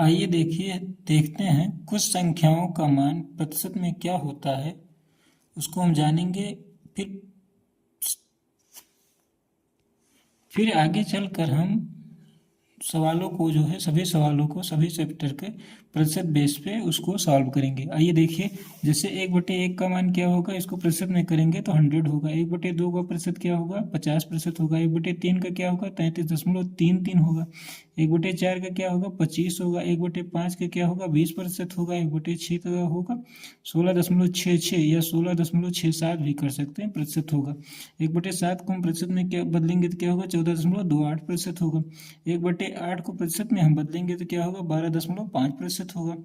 आइए देखते हैं कुछ संख्याओं का मान प्रतिशत में क्या होता है, उसको हम जानेंगे। फिर फिर आगे चलकर हम सवालों को जो है सभी सवालों को सभी चैप्टर के प्रतिशत बेस पे उसको सॉल्व करेंगे। आइए देखिए, जैसे 1/1 का मान क्या होगा, इसको प्रतिशत में करेंगे तो 100 होगा। 1/2 का प्रतिशत क्या होगा, 50% होगा। 1/3 का क्या होगा, 33.33 होगा। 1/4 का क्या होगा, 25 होगा। 1/5 का क्या होगा, 20% होगा। 1/6 का होगा 16.66 या 16.67 भी कर सकते हैं, प्रतिशत होगा। 1/7 को हम प्रतिशत में क्या बदलेंगे तो क्या होगा, 14.28% होगा। 1/8 को प्रतिशत में हम बदलेंगे तो क्या होगा, 12.5% होगा।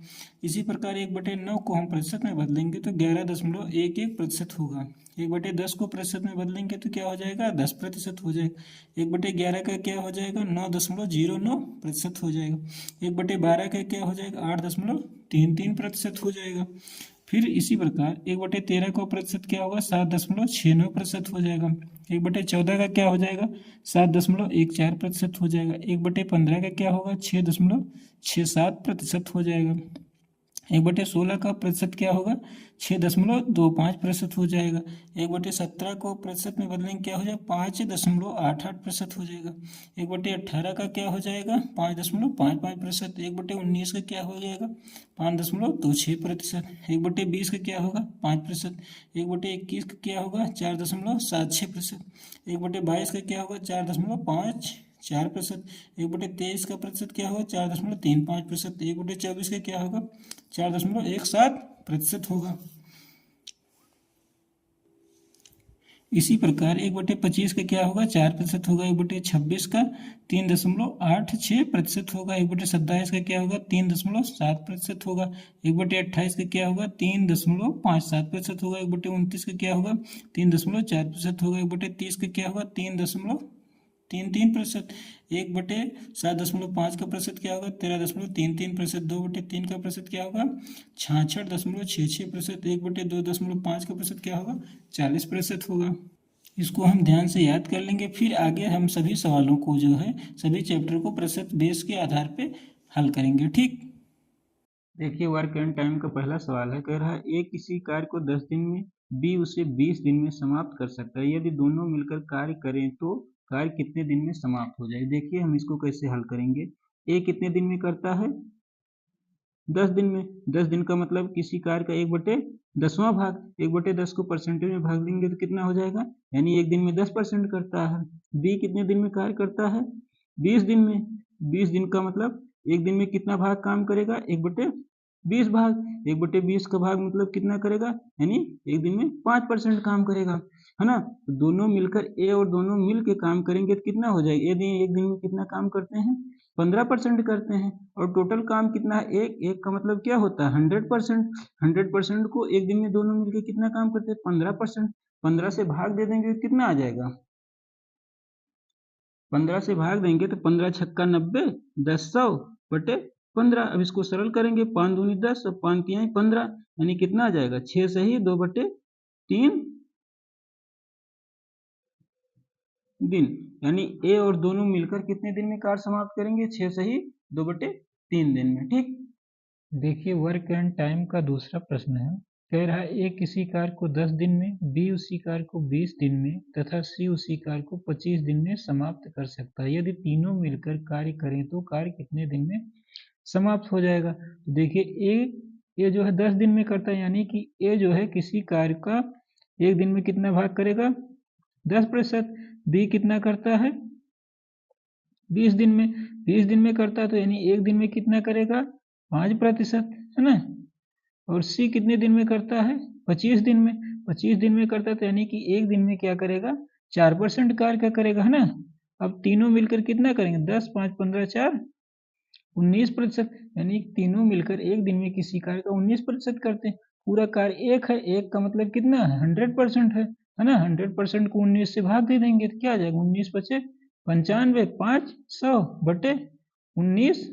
इसी प्रकार 1/9 को हम प्रतिशत में बदलेंगे तो 11.11% होगा। 1/10 को प्रतिशत में बदलेंगे तो क्या हो जाएगा, 10% हो जाएगा। 1/11 का क्या हो जाएगा, 9.09% हो जाएगा। 1/12 का क्या हो जाएगा, 8.33% हो जाएगा। फिर इसी प्रकार 1/13 का प्रतिशत क्या होगा, 7.69% हो जाएगा। 1/14 का क्या हो जाएगा, 7.14% हो जाएगा। 1/15 का क्या होगा, 6.67% हो जाएगा। 1/16 का प्रतिशत क्या होगा, 6.25% हो जाएगा। 1/17 को प्रतिशत में बदलेंगे क्या हो जाएगा, 5.88% हो जाएगा। 1/18 का क्या हो जाएगा, 5.55%। 1/19 का क्या हो जाएगा, 5.26%। 1/20 का क्या होगा, 5%। 1/21 का क्या होगा, 4.76%। 1/22 का क्या होगा, 4.54%। 1/23 का प्रतिशत क्या होगा, 4.35%। 1/24 का क्या होगा, 4.17% होगा। इसी प्रकार 1/25 का क्या होगा, 4% होगा। 1/26 का 3.86% होगा। 1/27 का क्या होगा, 3.7% होगा। 1/28 का क्या होगा, 3.57% होगा। 1/29 का क्या होगा, 3.4% होगा। 1/30 का क्या होगा, 3.33%। 1/7.5 का प्रतिशत क्या होगा, 13.33%। 2/3 का प्रतिशत क्या होगा, 66.66%। 1/2.5 का प्रतिशत क्या होगा, 40% होगा। इसको हम ध्यान से याद कर लेंगे। फिर आगे हम सभी सवालों को जो है सभी चैप्टर को प्रतिशत बेस के आधार पे हल करेंगे। ठीक, देखिए वर्क एंड टाइम का पहला सवाल है, कह रहा है ए किसी कार्य को 10 दिन में, बी उसे 20 दिन में समाप्त कर सकता है। यदि दोनों मिलकर कार्य करें तो कार्य कितने दिन में समाप्त हो जाए। देखिए हम इसको कैसे हल करेंगे। ए कितने दिन में करता है, 10 दिन में। 10 दिन का मतलब किसी कार्य का 1/10वां भाग। 1/10 को परसेंटेज में भाग देंगे तो कितना हो जाएगा, यानी एक दिन में 10% करता है। बी कितने दिन में कार्य करता है, 20 दिन में। 20 दिन का मतलब एक दिन में कितना भाग काम करेगा, 1/20 भाग। 1/20 का भाग मतलब कितना करेगा, यानी एक दिन में 5% काम करेगा, है ना। तो दोनों मिलकर ए और दोनों मिल के काम करेंगे तो कितना हो जाएगा, एक दिन में कितना काम करते हैं, 15% करते हैं। और टोटल काम कितना है, एक का मतलब क्या होता है, 100%। 100% को एक दिन में दोनों मिलकर कितना काम करते हैं, 15%। 15 से भाग दे देंगे तो कितना आ जाएगा, 15 से भाग देंगे तो 15 छक्का 90, 10 100/15। अब इसको सरल करेंगे, 5 दूनी 10 और 5 तिहाई 15, यानी कितना आ जाएगा, 6 सही 2/3 दिन। यानी ए और दोनों मिलकर कितने दिन में कार्य समाप्त करेंगे, 6 सही 2/3 दिन में। ठीक, देखिए वर्क एंड टाइम का दूसरा प्रश्न है, कह रहा है ए किसी कार्य को 10 दिन में, बी उसी कार्य को 20 दिन में तथा सी उसी कार्य को 25 दिन में समाप्त कर सकता है। यदि तीनों मिलकर कार्य करें तो कार्य कितने दिन में समाप्त हो जाएगा। तो देखिए ए जो है 10 दिन में करता है, यानी कि ए जो है किसी कार्य का एक दिन में कितना भाग करेगा, 10%। बी कितना करता है, 20 दिन में। 20 दिन में करता है तो यानी एक दिन में कितना करेगा, 5%, है ना। और सी कितने दिन में करता है, 25 दिन में। 25 दिन में करता है तो यानी कि एक दिन में क्या करेगा, 4% कार्य का करेगा, है ना। अब तीनों मिलकर कितना करेंगे, 10 5 15 4 19%, यानी तीनों मिलकर एक दिन में किसी कार्य का 19% करते हैं। पूरा कार्य एक है, एक का मतलब कितना है, 100% है ना। 100% को 19 से भाग दे देंगे तो क्या आ जाएगा, 19 बचे 95, 500/19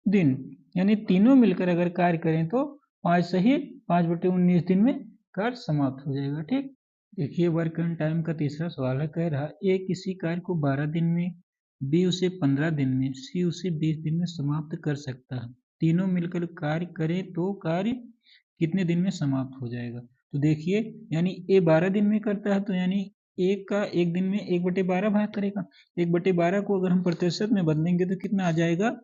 दिन। यानी तीनों मिलकर अगर कार्य करें तो 5 सही 5/19 दिन में कार्य समाप्त हो जाएगा। ठीक, देखिए वर्क एंड टाइम का तीसरा सवाल है, कह रहा ए किसी कार्य को 12 दिन में, बी उसे 15 दिन में, सी उसे 20 दिन में समाप्त कर सकता है। तीनों मिलकर कार्य करें तो कार्य कितने दिन में समाप्त हो जाएगा। तो देखिए, यानी ए 12 दिन में करता है, तो यानी एक का एक दिन में 1/12 भाग करेगा। 1/12 को अगर हम प्रतिशत में बदलेंगे तो कितना आ जाएगा,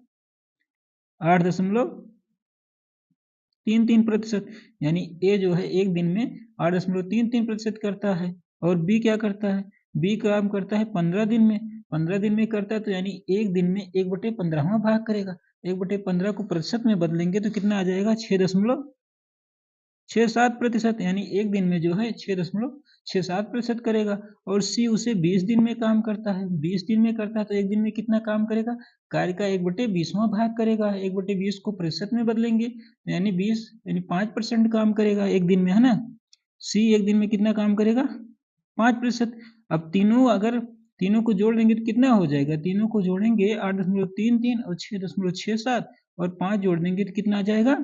8.33%। यानी ए जो है एक दिन में 8.33% करता है, और बी क्या करता है, बी काम करता है 15 दिन में। 15 दिन में करता है, तो यानी एक दिन में 1/15 भाग करेगा। 1/15 को प्रतिशत में बदलेंगे तो कितना आ जाएगा, 6.67%। यानी एक दिन में जो है 6.67% करेगा। और सी उसे 20 दिन में काम करता है, 20 दिन में करता है, तो एक दिन में कितना काम करेगा, कार्य का 1/20वां भाग करेगा। 1/20 को प्रतिशत में बदलेंगे यानी 20, यानी 5% काम करेगा एक दिन में, है ना। सी एक दिन में कितना काम करेगा, 5%। अब तीनों को जोड़ देंगे तो कितना हो जाएगा, तीनों को जोड़ेंगे 8.33 और 6.67 और 5 जोड़ देंगे तो कितना आ जाएगा,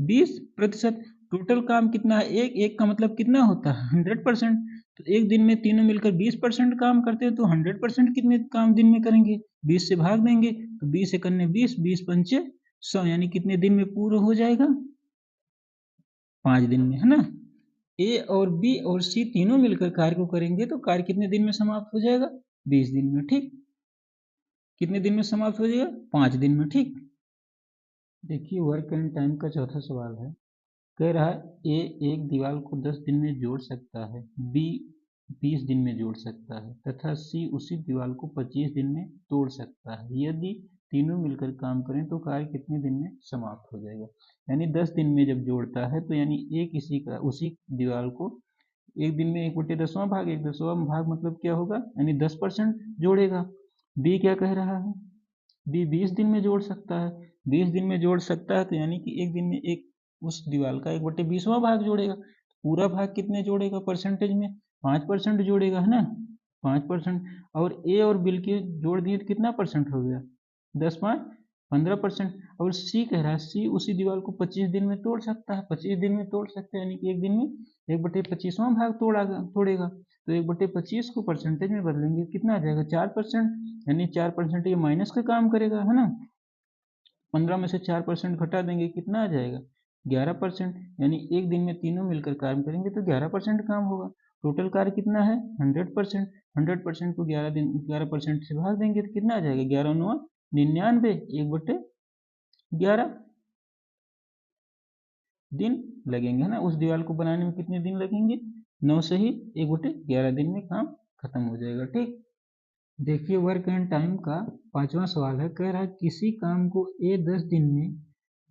20%। टोटल काम कितना है, एक का मतलब कितना होता है, 100%। तो एक दिन में तीनों मिलकर 20% काम करते हैं, तो 100% कितने काम दिन में करेंगे, 20 से भाग देंगे तो 20 से करने 20, 20 पंचे 100, यानी कितने दिन में पूरा हो जाएगा, 5 दिन में, है ना। ए और बी और सी तीनों मिलकर कार्य को करेंगे तो कार्य कितने दिन में समाप्त हो जाएगा, 20 दिन में। ठीक, कितने दिन में समाप्त हो जाएगा, 5 दिन में। ठीक, देखिए वर्क एंड टाइम का चौथा सवाल है। कह रहा है ए एक दीवार को 10 दिन में जोड़ सकता है, बी 20 दिन में जोड़ सकता है तथा सी उसी दीवार को 25 दिन में तोड़ सकता है। यदि तीनों मिलकर काम करें तो कार्य कितने दिन में समाप्त हो जाएगा। यानी 10 दिन में जब जोड़ता है तो यानी एक उसी दीवार को एक दिन में 1/10वां भाग, 1/10वां भाग मतलब क्या होगा, यानी 10% जोड़ेगा। बी क्या कह रहा है, बी 20 दिन में जोड़ सकता है। 20 दिन में जोड़ सकता है तो यानी कि एक दिन में एक उस दीवार का 1/20वां भाग जोड़ेगा। पूरा भाग कितने जोड़ेगा परसेंटेज में, 5% जोड़ेगा, है ना, 5%। और ए और बी के जोड़ दिए तो कितना परसेंट हो गया, 10 5 15%। और सी कह रहा है सी उसी दीवार को 25 दिन में तोड़ सकता है, 25 दिन में तोड़ सकता है, यानी कि एक दिन में 1/25वां भाग तोड़ेगा। तो 1/25 को परसेंटेज में बदलेंगे कितना आ जाएगा, 4%। यानी 4% ये माइनस का काम करेगा, है ना। 15 में से 4% घटा देंगे कितना आ जाएगा, 11%। यानी एक दिन में तीनों मिलकर काम करेंगे तो 11% काम होगा। टोटल कार्य कितना है, 100%। 100% को 11% से भाग देंगे तो कितना आ जाएगा, 11×9 = 1/11 दिन लगेंगे, है ना। उस दीवार को बनाने में कितने दिन लगेंगे, 9 से ही 1/11 दिन में काम खत्म हो जाएगा। ठीक, देखिए वर्क एंड टाइम का पांचवा सवाल है। कह रहा है किसी काम को ए 10 दिन में,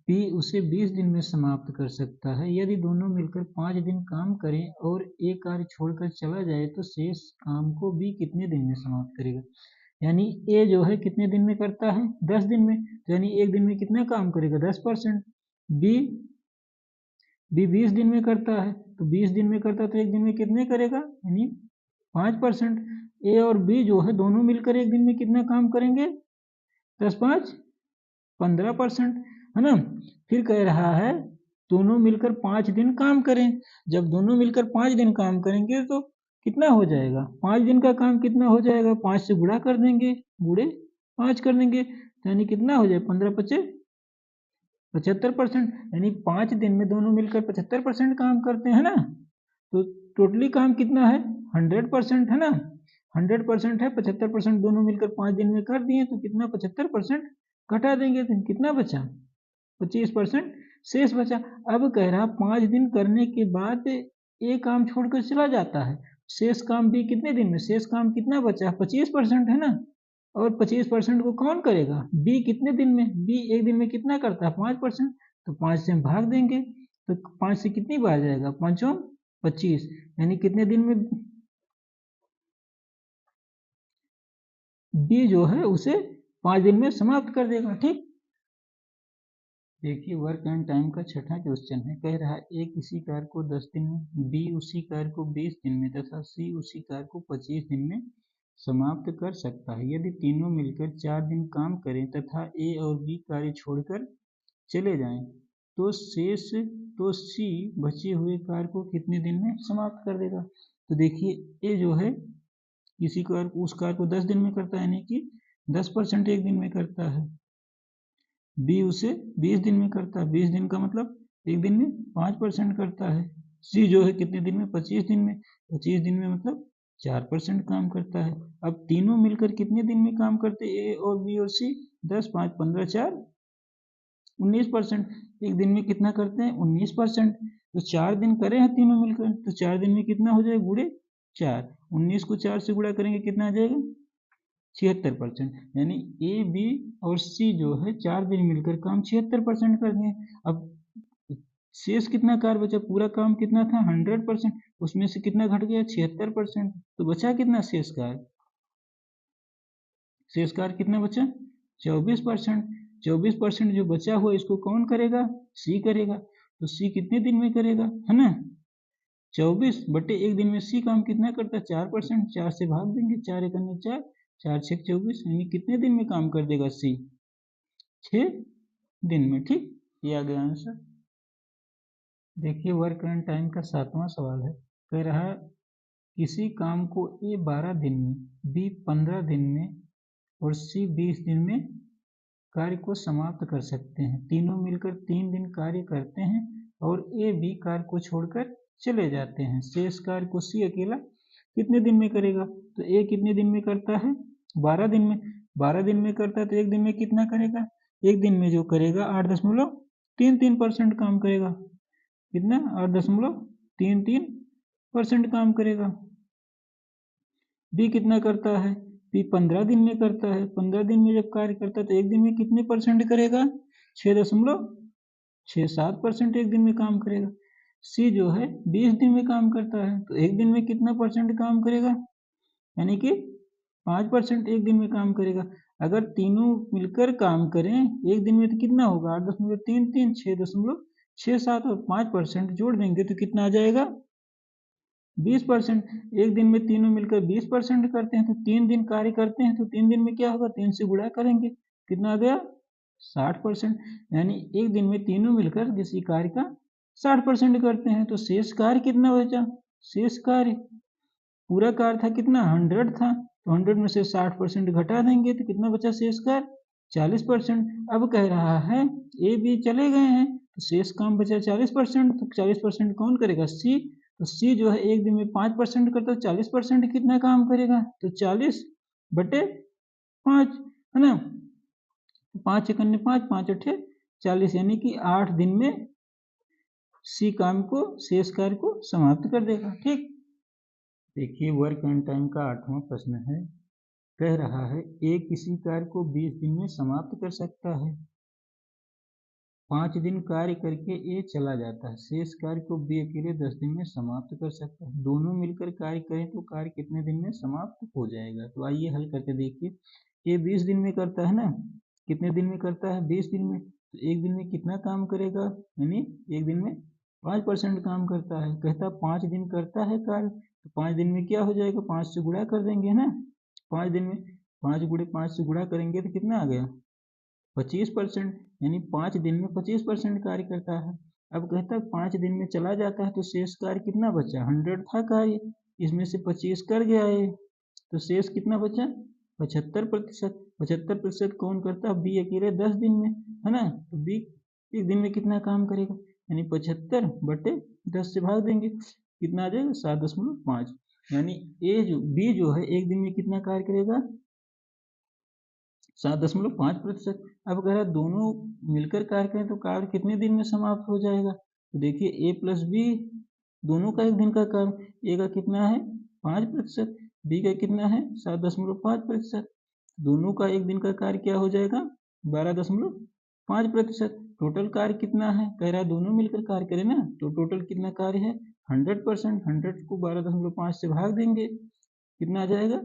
बी उसे 20 दिन में समाप्त कर सकता है। यदि दोनों मिलकर 5 दिन काम करें और ए कार्य छोड़कर चला जाए तो शेष काम को बी कितने दिन में समाप्त करेगा। यानी ए जो है कितने दिन में करता है, 10 दिन में, तो यानी एक दिन में कितना काम करेगा, 10%। बी 20 दिन में करता है, तो 20 दिन में करता है तो एक दिन में कितने करेगा, यानी 5%। ए और बी जो है दोनों मिलकर एक दिन में कितना काम करेंगे, 10 5 15%, है ना। फिर कह रहा है दोनों मिलकर 5 दिन काम करें। जब दोनों मिलकर 5 दिन काम करेंगे तो कितना हो जाएगा, 5 दिन का काम कितना हो जाएगा, 5 से गुणा कर देंगे, गुणे 5 कर देंगे, तो यानी कितना हो जाए, 15 5 75%। यानी 5 दिन में दोनों मिलकर 75% काम करते हैं ना। तो टोटली काम कितना है, 100%, है ना। 100% है, 75% दोनों मिलकर 5 दिन में कर दिए तो कितना, 75% घटा देंगे तो कितना बचा, 25% शेष बचा। अब कह रहा 5 दिन करने के बाद ए काम छोड़कर चला जाता है, शेष काम भी कितने दिन में, शेष काम कितना बचा, 25%, है ना। और 25% को कौन करेगा, बी कितने दिन में, बी एक दिन में कितना करता है, 5%। तो 5 से हम भाग देंगे तो 5 से कितनी बार जाएगा, 5 25, यानी कितने दिन में बी जो है उसे 5 दिन में समाप्त कर देगा। ठीक, देखिए वर्क एंड टाइम का छठा क्वेश्चन है। कह रहा है ए किसी कार्य को 10 दिन में, बी उसी कार्य को 20 दिन में तथा सी उसी कार्य को 25 दिन में समाप्त कर सकता है। यदि तीनों मिलकर 4 दिन काम करें तथा ए और बी कार्य छोड़कर चले जाएं तो सी बचे हुए कार्य को कितने दिन में समाप्त कर देगा। तो देखिए ए जो है किसी कार्य उस कार्य को 10 दिन में करता है, यानी कि 10% एक दिन में करता है। बी उसे 20 दिन में करता है, 20 दिन का मतलब एक दिन में 5% करता है। सी जो है कितने दिन में, 25 दिन में, 25 दिन में मतलब 4% काम करता है। अब तीनों मिलकर कितने दिन में काम करते हैं, ए और बी और सी, 10, 5, 15, 4, 19%। एक दिन में कितना करते हैं, 19%। तो 4 दिन करे हैं तीनों मिलकर, तो 4 दिन में कितना हो जाएगा, गुणे 4, 19 को 4 से गुणा करेंगे कितना आ जाएगा, 76%। यानी ए बी और सी जो है 4 दिन मिलकर काम 76% कर दिए। अब शेष कितना कार्य बचा, पूरा काम कितना था 100%, उसमें से कितना घट गया 76%, तो बचा कितना शेष कार्य, शेष कार्य कितना बचा 24%। 24% जो बचा हुआ इसको कौन करेगा, सी करेगा। तो सी कितने दिन में करेगा, है ना, 24/1 दिन में सी काम कितना करता है, 4%, 4 से भाग देंगे, 4 एकम 4, 4 6 24, यानी कितने दिन में काम कर देगा सी, 6 दिन में। ठीक, ये आ गया आंसर। देखिए वर्क एंड टाइम का 7वां सवाल है, कह रहा है किसी काम को ए 12 दिन में, बी 15 दिन में और सी 20 दिन में कार्य को समाप्त कर सकते हैं। तीनों मिलकर 3 दिन कार्य करते हैं और ए बी कार्य को छोड़कर चले जाते हैं। शेष कार्य को सी अकेला कितने दिन में करेगा, तो ए कितने दिन में करता है, 12 दिन में। 12 दिन में करता है तो एक दिन में कितना करेगा, एक दिन में जो करेगा 8.33% काम करेगा। कितना, 8.33% काम करेगा। बी कितना करता है, बी 15 दिन में करता है। 15 दिन में जब कार्य करता है तो एक दिन में कितने परसेंट करेगा, 6.67% एक दिन में काम करेगा। सी जो है 20 दिन में काम करता है तो एक दिन में कितना परसेंट काम करेगा, यानी कि 5% एक दिन में काम करेगा। अगर तीनों मिलकर काम करें एक दिन में तो कितना होगा, 8.33, 6.67 और 5% जोड़ देंगे तो कितना आ जाएगा, 20%। एक दिन में तीनों मिलकर 20% करते हैं तो 3 दिन कार्य करते हैं तो 3 दिन में क्या होगा, 3 से गुणा करेंगे, कितना आ गया 60%। यानी एक दिन में तीनों मिलकर किसी कार्य का 60% करते हैं तो शेष कार्य कितना बचा, शेष कार्य पूरा कार्य था कितना 100 था, तो 100 में से 60% घटा देंगे तो कितना बचा शेष कार्य 40%। अब कह रहा है ए बी चले गए हैं तो शेष काम बचा 40%, तो 40% कौन करेगा, सी। तो सी जो है एक दिन में 5% करता है, 40% कितना काम करेगा, तो 40/5, है ना, 5 एकम 5, 5 अठे 40, यानी कि 8 दिन में सी काम को, शेष कार्य को समाप्त कर देगा। ठीक, देखिए वर्क एंड टाइम का 8वां प्रश्न है, कह रहा है ए किसी कार्य को 20 दिन में समाप्त कर सकता है। 5 दिन कार्य करके ए चला जाता है, शेष कार्य को बी अकेले 10 दिन में समाप्त कर सकता है। दोनों मिलकर कार्य करें तो कार्य कितने दिन में समाप्त हो जाएगा। तो आइए हल करके देखिए, ए 20 दिन में करता है ना, कितने दिन में करता है, 20 दिन में। तो एक दिन में कितना काम करेगा, यानी एक दिन में 5% काम करता है। कहता 5 दिन करता है कार्य, तो 5 दिन में क्या हो जाएगा, 5 से गुणा कर देंगे ना, 5 दिन में 5 गुणे 5 से गुणा करेंगे तो कितना आ गया 25%, यानी 5 दिन में 25% कार्य करता है। अब कहता है 5 दिन में चला जाता है तो शेष कार्य कितना बचा, 100 था कार्य, इसमें से 25 कर गया है तो शेष कितना बचा 75%। 75% कौन करता है, बी अकेले 10 दिन में, है ना, तो बी एक दिन में कितना काम करेगा, यानी 75/10 से भाग देंगे, कितना आ जाएगा 7.5। यानी ए जो बी जो है एक दिन में कितना कार्य करेगा, 7.5%। अब कह रहा है दोनों मिलकर कार्य करें तो कार्य कितने दिन में समाप्त हो जाएगा। तो देखिए ए प्लस बी दोनों का एक दिन का कार्य, ए का कितना है 5%, बी का कितना है 7.5%। दोनों का एक दिन का कार्य क्या हो जाएगा 12.5%। टोटल कार्य कितना है, कह रहा है दोनों मिलकर कार्य करें ना, तो टोटल कितना कार्य है 100%। 100 को 12.5 से भाग देंगे, कितना आ जाएगा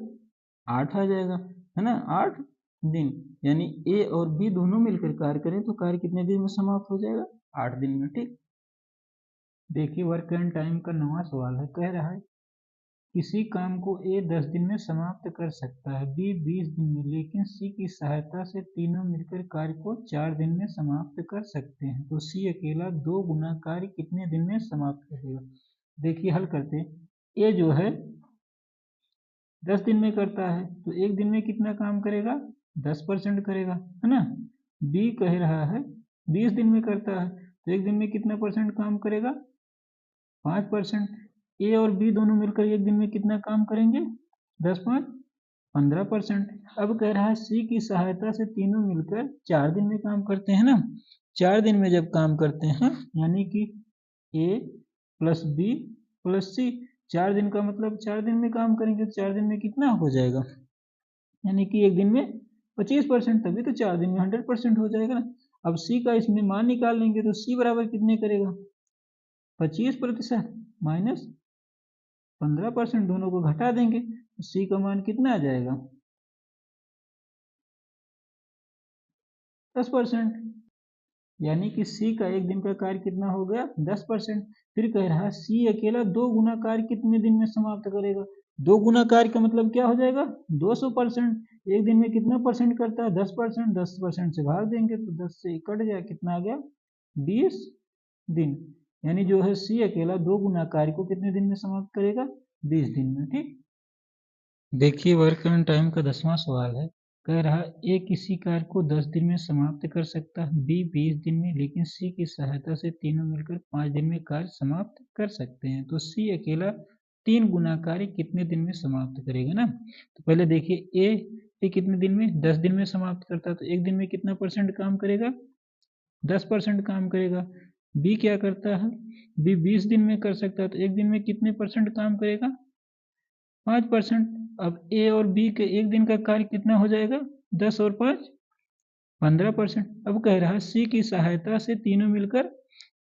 8 आ जाएगा, है ना, 8 दिन। यानी ए और बी दोनों मिलकर कार्य करें तो कार्य कितने दिन में समाप्त हो जाएगा, 8 दिन में। ठीक, देखिए वर्क एंड टाइम का 9वां सवाल है, कह रहा है किसी काम को ए 10 दिन में समाप्त कर सकता है, बी 20 दिन में, लेकिन सी की सहायता से तीनों मिलकर कार्य को 4 दिन में समाप्त कर सकते हैं। तो सी अकेला 2 गुना कार्य कितने दिन में समाप्त करेगा। देखिए हल करते हैं, ए जो है 10 दिन में करता है तो एक दिन में कितना काम करेगा, 10% करेगा, है ना। बी कह रहा है 20 दिन में करता है तो एक दिन में कितना परसेंट काम करेगा, 5%। ए और बी दोनों मिलकर एक दिन में कितना काम करेंगे, 10 5 15%। अब कह रहा है सी की सहायता से तीनों मिलकर 4 दिन में काम करते हैं ना। 4 दिन में जब काम करते हैं यानी कि ए प्लस बी प्लस सी, 4 दिन का मतलब 4 दिन में काम करेंगे तो 4 दिन में कितना हो जाएगा, यानी कि एक दिन में 25%, तभी तो 4 दिन में 100% हो जाएगा ना। अब सी का इसमें मान निकाल लेंगे तो सी बराबर कितने करेगा, 25% माइनस 15%, दोनों को घटा देंगे तो सी का मान कितना आ जाएगा, 10%। यानी कि सी का एक दिन का कार्य कितना हो गया, 10%। फिर कह रहा है सी अकेला 2 गुना कार्य कितने दिन में समाप्त करेगा, 2 गुना कार्य का मतलब क्या हो जाएगा, 200%। एक दिन में कितना परसेंट करता है, 10%, 10% से भाग देंगे तो 10 से कट जाए, कितना आ गया, 20 दिन। यानी जो है सी अकेला 2 गुना कार्य को कितने दिन में समाप्त करेगा, 20 दिन में। ठीक, देखिए वर्क एंड टाइम का 10वां सवाल है। कह रहा ए किसी कार्य को 10 दिन में समाप्त कर सकता है, बी 20 दिन में, लेकिन सी की सहायता से तीनों मिलकर 5 दिन में कार्य समाप्त कर सकते हैं। तो सी अकेला 3 गुना कार्य कितने दिन में समाप्त करेगा ना। तो पहले देखिए ए कितने दिन में, 10 दिन में समाप्त करता है तो एक दिन में कितना परसेंट काम करेगा, 10% काम करेगा। बी क्या करता है, बी 20 दिन में कर सकता है तो एक दिन में कितने परसेंट काम करेगा, 5%। अब ए और बी के एक दिन का कार्य कितना हो जाएगा, 10 और 5 15%। अब कह रहा है सी की सहायता से तीनों मिलकर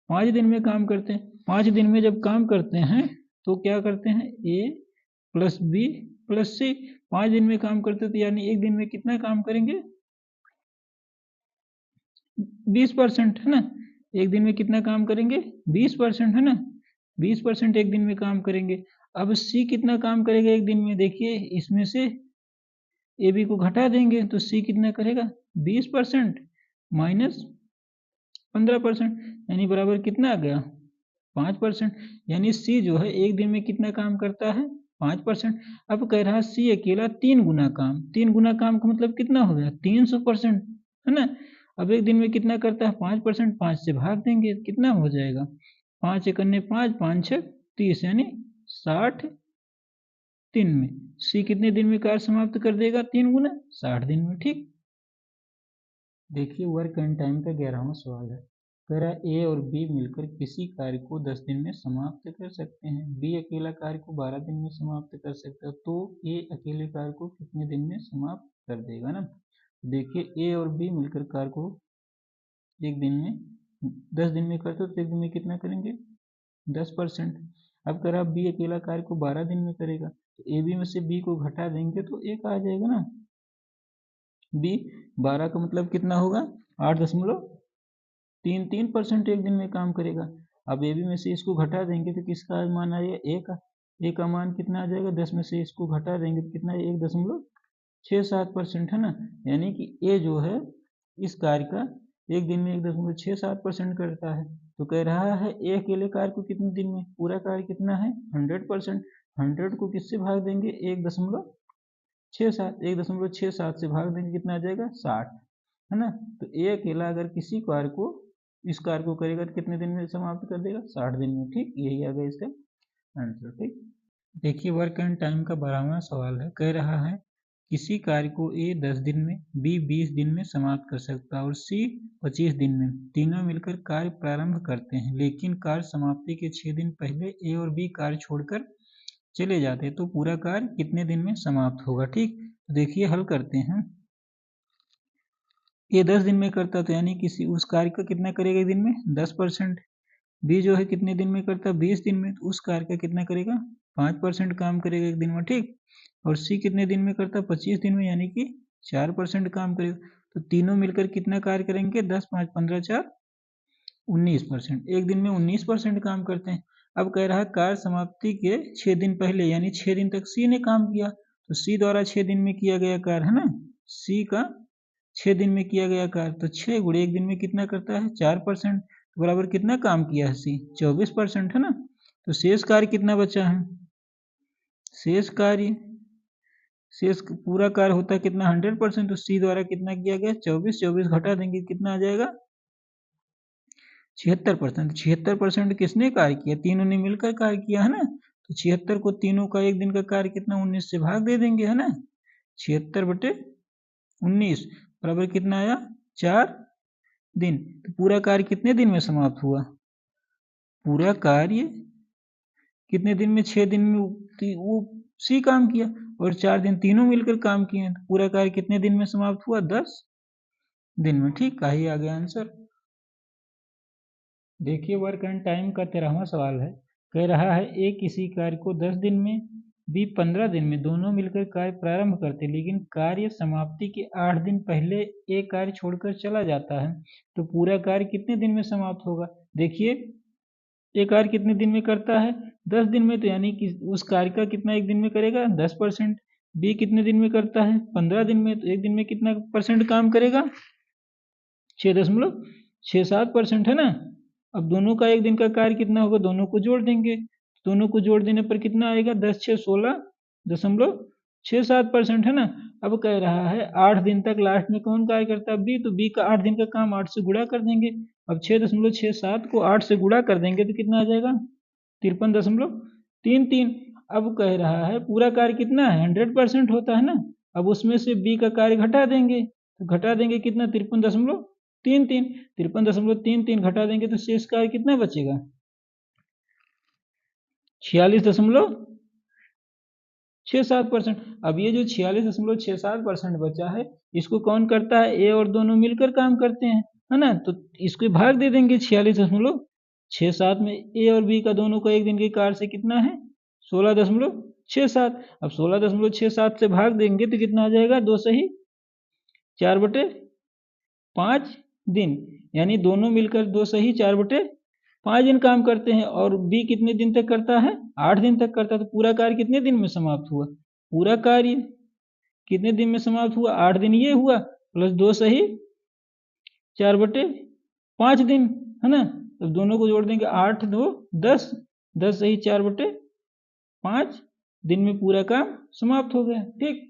5 दिन में काम करते हैं। 5 दिन में जब काम करते हैं तो क्या करते हैं, ए प्लस बी प्लस सी, 5 दिन में काम करते हैं तो यानी एक दिन में कितना काम करेंगे, 20%, है ना। एक दिन में कितना काम करेंगे, 20%, है ना। 20% एक दिन में काम करेंगे। अब सी कितना काम करेगा एक दिन में, देखिए इसमें से ए बी को घटा देंगे तो सी कितना करेगा, 20% माइनस 15%, यानी बराबर कितना आ गया, 5%। यानी सी जो है एक दिन में कितना काम करता है, 5%। अब कह रहा है सी अकेला 3 गुना काम, 3 गुना काम का मतलब कितना हो गया, 300%, है ना। अब एक दिन में कितना करता है, 5%, 5 से भाग देंगे कितना हो जाएगा, 5 एक अन्य 5, 5 6 30, यानी 60 दिन में। सी कितने दिन में कार्य समाप्त कर देगा, 3 गुना 60 दिन में। ठीक, देखिए वर्क एंड टाइम का 11वां सवाल है। कह रहा है ए और बी मिलकर किसी कार्य को 10 दिन में समाप्त कर सकते हैं, बी अकेला कार्य को 12 दिन में समाप्त कर सकता है, तो ए अकेले कार्य को कितने दिन में समाप्त कर देगा ना। देखिए ए और बी मिलकर कार्य को एक दिन में 10 दिन में करते तो एक दिन में कितना करेंगे, 10%। अब कह रहा बी अकेला कार्य को 12 दिन में करेगा तो ए बी में से बी को घटा देंगे तो एक आ जाएगा ना। बी 12 का मतलब कितना होगा, 8.33% एक दिन में काम करेगा। अब ए बी में से इसको घटा देंगे तो किसका मान आ जाएगा, ए का। ए का मान कितना आ जाएगा, 10 में से इसको घटा देंगे तो कितना, 1.67%, है ना। यानी कि ए जो है इस कार्य का एक दिन में 1.67% करता है। तो कह रहा है ए अकेले कार्य को कितने दिन में, पूरा कार्य कितना है, 100%। 100 को किससे भाग देंगे, 1.67, 1.67 से भाग देंगे कितना आ जाएगा, 60, है ना। तो ए अकेला अगर किसी कार्य को, इस कार्य को करेगा तो कितने दिन में समाप्त कर देगा, 60 दिन में। ठीक, यही आ गया इसका आंसर। ठीक, देखिए वर्क एंड टाइम का 12वां सवाल है। कह रहा है किसी कार्य को ए 10 दिन में, बी 20 दिन में समाप्त कर सकता है और सी 25 दिन में, तीनों मिलकर कार्य प्रारंभ करते हैं, लेकिन कार्य समाप्ति के 6 दिन पहले ए और बी कार्य छोड़कर चले जाते हैं, तो पूरा कार्य कितने दिन में समाप्त होगा। ठीक, तो देखिए हल करते हैं। ये 10 दिन में करता तो यानी किसी उस कार्य का कितना करेगा एक दिन में, 10%। बी जो है कितने दिन में करता, 20 दिन में, तो उस कार्य का कितना करेगा, 5% काम करेगा एक दिन में। ठीक, और सी कितने दिन में करता, 25 दिन में, यानी कि 4% काम करेगा। तो तीनों मिलकर कितना कार्य करेंगे, 10 5 15 4 19%, एक दिन में 19% काम करते हैं। अब कह रहा है कार्य समाप्ति के 6 दिन पहले, यानी 6 दिन तक सी ने काम किया, तो सी द्वारा 6 दिन में किया गया कार्य, है ना, सी का 6 दिन में किया गया कार्य, तो 6 गुणे एक दिन में कितना करता है, 4%, तो बराबर कितना काम किया है सी, 24%, है ना। तो शेष कार्य कितना बचा है, शेष कार्य शेष पूरा कार्य होता है कितना 100%, तो सी द्वारा कितना किया गया 24, 24 घटा देंगे कितना आ जाएगा 76%। 76% किसने कार्य किया, तीनों ने मिलकर कार्य किया है ना, तो 76 को तीनों का एक दिन का कार्य कितना 19 से भाग दे देंगे है ना, 76/19 बराबर कितना आया 4 दिन। तो पूरा कार्य कितने दिन में समाप्त हुआ, पूरा कार्य कितने दिन में 6 दिन में वो सी काम किया और 4 दिन तीनों मिलकर काम किए, तो पूरा कार्य कितने दिन में समाप्त हुआ 10 दिन में। ठीक, ही आ गया आंसर। देखिए वर्क एंड टाइम का 13वां सवाल है, कह रहा है ए किसी कार्य को 10 दिन में, बी 15 दिन में, दोनों मिलकर कार्य प्रारंभ करते, लेकिन कार्य समाप्ति के 8 दिन पहले ए कार्य छोड़कर चला जाता है, तो पूरा कार्य कितने दिन में समाप्त होगा। देखिए ए कार्य कितने दिन में करता है 10 दिन में, तो यानी कि उस कार्य का कितना एक दिन में करेगा 10%। बी कितने दिन में करता है 15 दिन में, तो एक दिन में कितना % काम करेगा 6.67% है ना। अब दोनों का एक दिन का कार्य कितना होगा, दोनों को जोड़ देंगे, दोनों को जोड़ देने पर कितना आएगा 10 6 16.67% है ना। अब कह रहा है 8 दिन तक लास्ट में कौन कार्य करता है बी, तो बी का 8 दिन का काम 8 से गुणा कर देंगे। अब 6.67 को 8 से गुणा कर देंगे तो कितना आ जाएगा 53.33। अब कह रहा है पूरा कार्य कितना है 100% होता है ना, अब उसमें से बी का कार्य घटा देंगे, तो घटा देंगे कितना 53.33, 53.33 घटा देंगे तो शेष कार्य कितना बचेगा 46.67%। अब ये जो 46.67% बचा है इसको कौन करता है, ए और दोनों मिलकर काम करते हैं है ना, तो इसको भाग दे देंगे 46.67 में, ए और बी का दोनों का एक दिन के कार्य से कितना है 16.67। अब 16.67 से भाग देंगे तो कितना आ जाएगा 2 सही 4/5 दिन, यानी दोनों मिलकर 2 सही 4/5 दिन काम करते हैं। और बी कितने दिन तक करता है 8 दिन तक करता है, तो पूरा कार्य कितने दिन में समाप्त हुआ, पूरा कार्य कितने दिन में समाप्त हुआ 8 दिन ये हुआ, प्लस 2 सही 4/5 दिन है ना। तो दोनों को जोड़ देंगे 8 2 10, 10 सही 4/5 दिन में पूरा काम समाप्त हो गया। ठीक,